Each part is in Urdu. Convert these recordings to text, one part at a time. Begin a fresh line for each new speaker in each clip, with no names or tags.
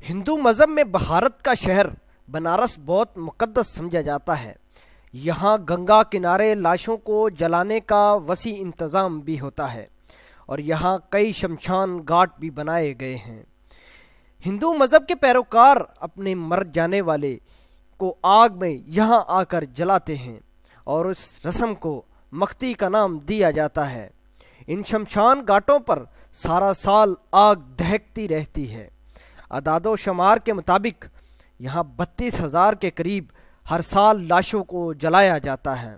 ہندو مذہب میں بھارت کا شہر بنارس بہت مقدس سمجھا جاتا ہے۔ یہاں گنگا کنارے لاشوں کو جلانے کا وسیع انتظام بھی ہوتا ہے اور یہاں کئی شمشان گھاٹ بھی بنائے گئے ہیں۔ ہندو مذہب کے پیروکار اپنے مر جانے والے کو آگ میں یہاں آ کر جلاتے ہیں اور اس رسم کو مختی کا نام دیا جاتا ہے۔ ان شمشان گھاٹوں پر سارا سال آگ دہکتی رہتی ہے۔ اعداد و شمار کے مطابق یہاں 32,000 کے قریب ہر سال لاشوں کو جلایا جاتا ہے۔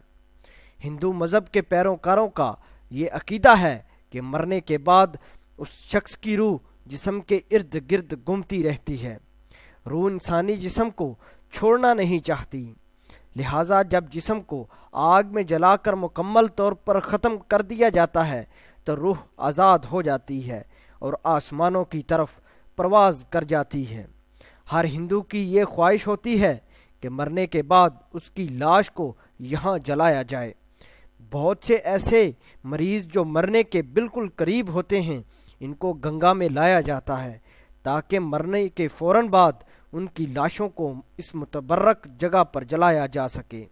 ہندو مذہب کے پیروکاروں کا یہ عقیدہ ہے کہ مرنے کے بعد اس شخص کی روح جسم کے ارد گرد گھومتی رہتی ہے۔ روح انسانی جسم کو چھوڑنا نہیں چاہتی، لہٰذا جب جسم کو آگ میں جلا کر مکمل طور پر ختم کر دیا جاتا ہے تو روح آزاد ہو جاتی ہے اور آسمانوں کی طرف پرواز کر جاتی ہے۔ ہر ہندو کی یہ خواہش ہوتی ہے کہ مرنے کے بعد اس کی لاش کو یہاں جلایا جائے۔ بہت سے ایسے مریض جو مرنے کے بالکل قریب ہوتے ہیں، ان کو گنگا میں لایا جاتا ہے تاکہ مرنے کے فوراً بعد ان کی لاشوں کو اس متبرک جگہ پر جلایا جا سکے۔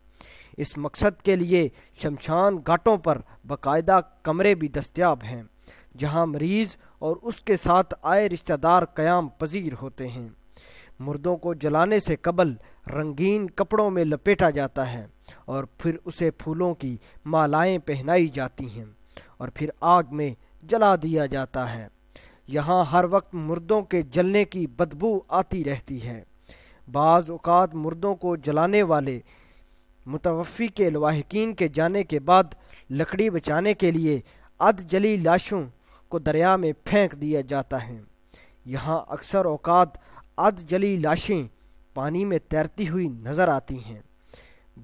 اس مقصد کے لیے شمشان گھاٹوں پر باقاعدہ کمرے بھی دستیاب ہیں جہاں مریض اور اس کے ساتھ آئے رشتہ دار قیام پذیر ہوتے ہیں۔ مردوں کو جلانے سے قبل رنگین کپڑوں میں لپیٹا جاتا ہے اور پھر اسے پھولوں کی مالائیں پہنائی جاتی ہیں اور پھر آگ میں جلا دیا جاتا ہے۔ یہاں ہر وقت مردوں کے جلنے کی بدبو آتی رہتی ہے۔ بعض اوقات مردوں کو جلانے والے متوفی کے لواحقین کے جانے کے بعد لکڑی بچانے کے لیے ادھ جلی لاشوں کو دریا میں پھینک دیا جاتا ہے۔ یہاں اکثر اوقات ادھ جلی لاشیں پانی میں تیرتی ہوئی نظر آتی ہیں۔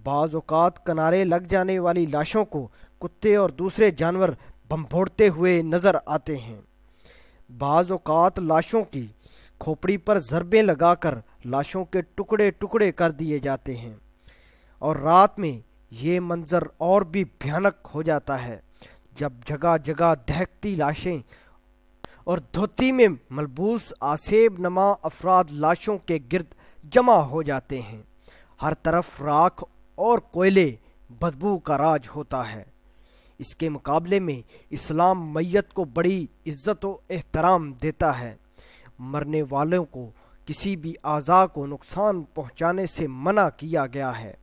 بعض اوقات کنارے لگ جانے والی لاشوں کو کتے اور دوسرے جانور بھنبھوڑتے ہوئے نظر آتے ہیں۔ بعض اوقات لاشوں کی کھوپڑی پر ضربیں لگا کر لاشوں کے ٹکڑے ٹکڑے کر دیے جاتے ہیں، اور رات میں یہ منظر اور بھی بھیانک ہو جاتا ہے جب جگہ جگہ دہکتی لاشیں اور دھوتی میں ملبوس آسیب نما افراد لاشوں کے گرد جمع ہو جاتے ہیں۔ ہر طرف راکھ اور کوئلے بدبو کا راج ہوتا ہے۔ اس کے مقابلے میں اسلام میت کو بڑی عزت و احترام دیتا ہے۔ مرنے والوں کو کسی بھی اعضاء کو نقصان پہنچانے سے منع کیا گیا ہے۔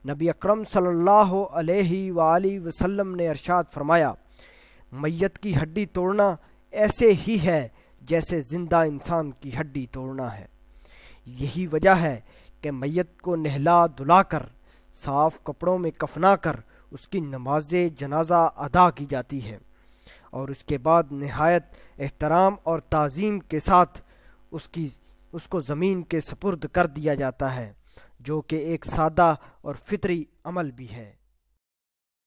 نبی اکرم صلی اللہ علیہ وآلہ وسلم نے ارشاد فرمایا، میت کی ہڈی توڑنا ایسے ہی ہے جیسے زندہ انسان کی ہڈی توڑنا ہے۔ یہی وجہ ہے کہ میت کو نہلا دھلا کر صاف کپڑوں میں کفنا کر اس کی نماز جنازہ ادا کی جاتی ہے اور اس کے بعد نہایت احترام اور تعظیم کے ساتھ اس کو زمین کے سپرد کر دیا جاتا ہے، جو کہ ایک سادہ اور فطری عمل بھی ہے۔